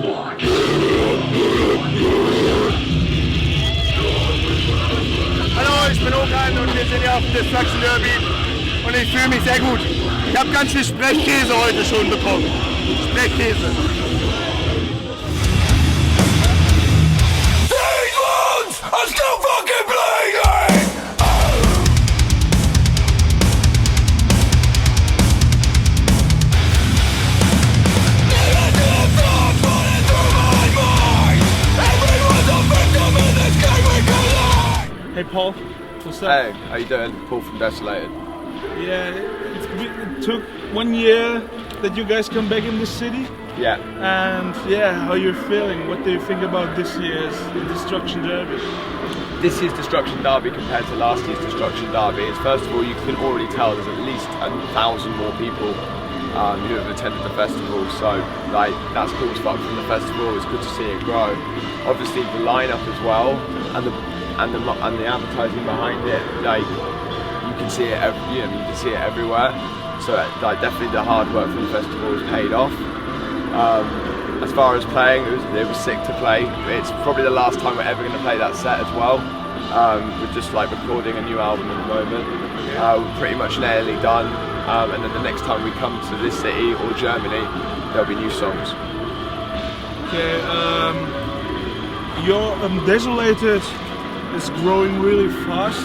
Hallo, ich bin Okan und wir sind hier auf dem Destruction Derby und ich fühle mich sehr gut. Ich habe ganz viel Sprechkäse heute schon bekommen. Sprechkäse. Hey Paul, what's up? Hey, how you doing? Paul from Desolated. Yeah, it took 1 year that you guys come back in this city. Yeah. And yeah, how you're feeling? What do you think about this year's Destruction Derby? This year's Destruction Derby compared to last year's Destruction Derby is, first of all, you can already tell there's at least 1,000 more people who have attended the festival. So like that's cool as fuck from the festival. It's good to see it grow. Obviously the lineup as well, and the advertising behind it, like you can see it, you can see it everywhere. So like definitely the hard work from the festival has paid off. As far as playing, it was sick to play. It's probably the last time we're ever going to play that set as well. We're just like recording a new album at the moment. We're pretty much nearly done, and then the next time we come to this city or Germany, there'll be new songs. Okay, your Desolated is growing really fast,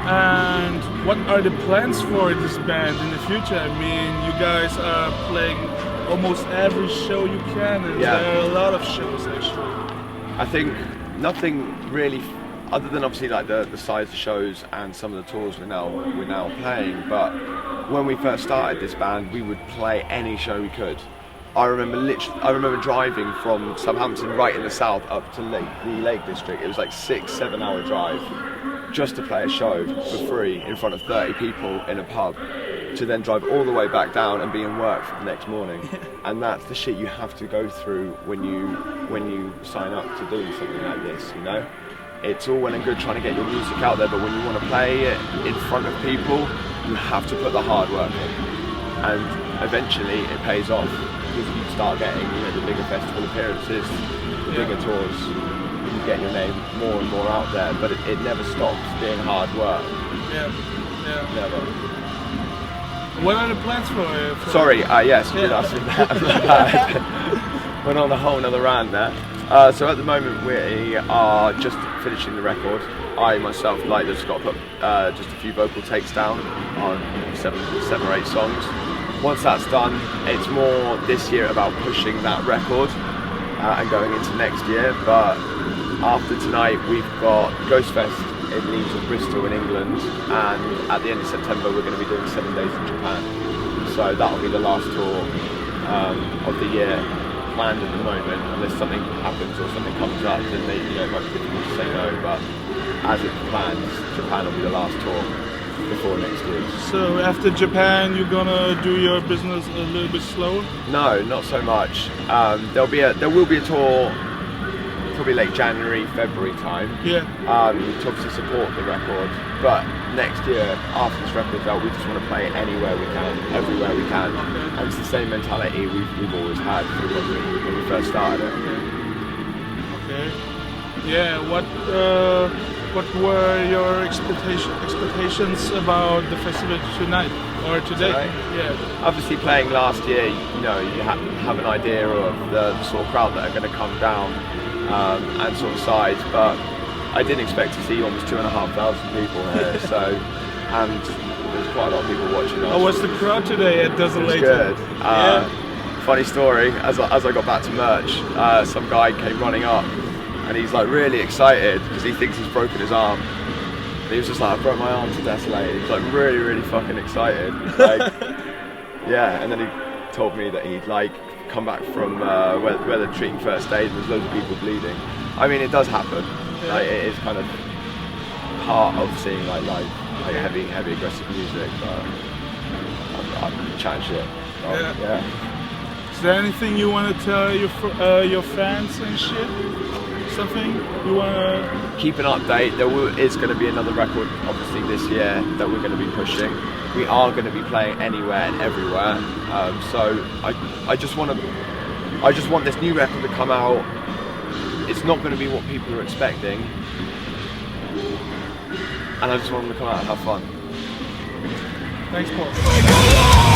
and what are the plans for this band in the future? I mean, you guys are playing almost every show you can, and there are a lot of shows actually. I think nothing really, other than obviously like the size of shows and some of the tours we're now playing, but when we first started this band, we would play any show we could. I remember driving from Southampton right in the south up to the Lake District. It was like 6-7 hour drive just to play a show for free in front of 30 people in a pub, to then drive all the way back down and be in work for the next morning. And that's the shit you have to go through when you sign up to doing something like this, you know? It's all well and good trying to get your music out there, but when you want to play it in front of people, you have to put the hard work in. And eventually it pays off, because you start getting, the bigger festival appearances, the bigger tours, you get your name more and more out there, but it never stops being hard work. Yeah. Never. What are the plans for Sorry, yes, you did ask me that. Went on a whole nother rant there. So at the moment we are just finishing the record. I myself just got to put just a few vocal takes down on 7 or 8 songs. Once that's done, it's more this year about pushing that record and going into next year. But after tonight, we've got Ghost Fest in Leeds and Bristol in England, and at the end of September we're going to be doing 7 days in Japan. So that'll be the last tour of the year planned at the moment. Unless something happens or something comes up, then it might be difficult to say no. But as it's planned, Japan will be the last tour before next year. So after Japan, you're gonna do your business a little bit slower? No, not so much. There will be a tour, probably late January, February time. Yeah. To obviously support the record. But next year, after this record's out, we just want to play it anywhere we can, everywhere we can. Okay. And it's the same mentality we've always had when we first started it. Okay. Yeah. What were your expectations about the festival tonight or today? Yeah. Obviously, playing last year, you have an idea of the sort of crowd that are going to come down and sort of size, but I didn't expect to see almost 2,500 people here. So, and there's quite a lot of people watching us. How was the crowd today at Desolated? It was good. Funny story. As I got back to merch, some guy came running up. And he's like really excited because he thinks he's broken his arm. And he was just like, I broke my arm to Desolated. He's like really, really fucking excited. Like, yeah, and then he told me that he'd like come back from where they're treating first aid and there's loads of people bleeding. I mean, it does happen. Yeah. Like, it is kind of part of seeing like heavy aggressive music. But I'm chatting shit. Yeah. Is there anything you want to tell your fans and shit? Something you want to keep an update? There is going to be another record, obviously, this year that we're going to be pushing. We are going to be playing anywhere and everywhere. So I just want to I just want this new record to come out. It's not going to be what people are expecting, and I just want them to come out and have fun. Thanks, Paul.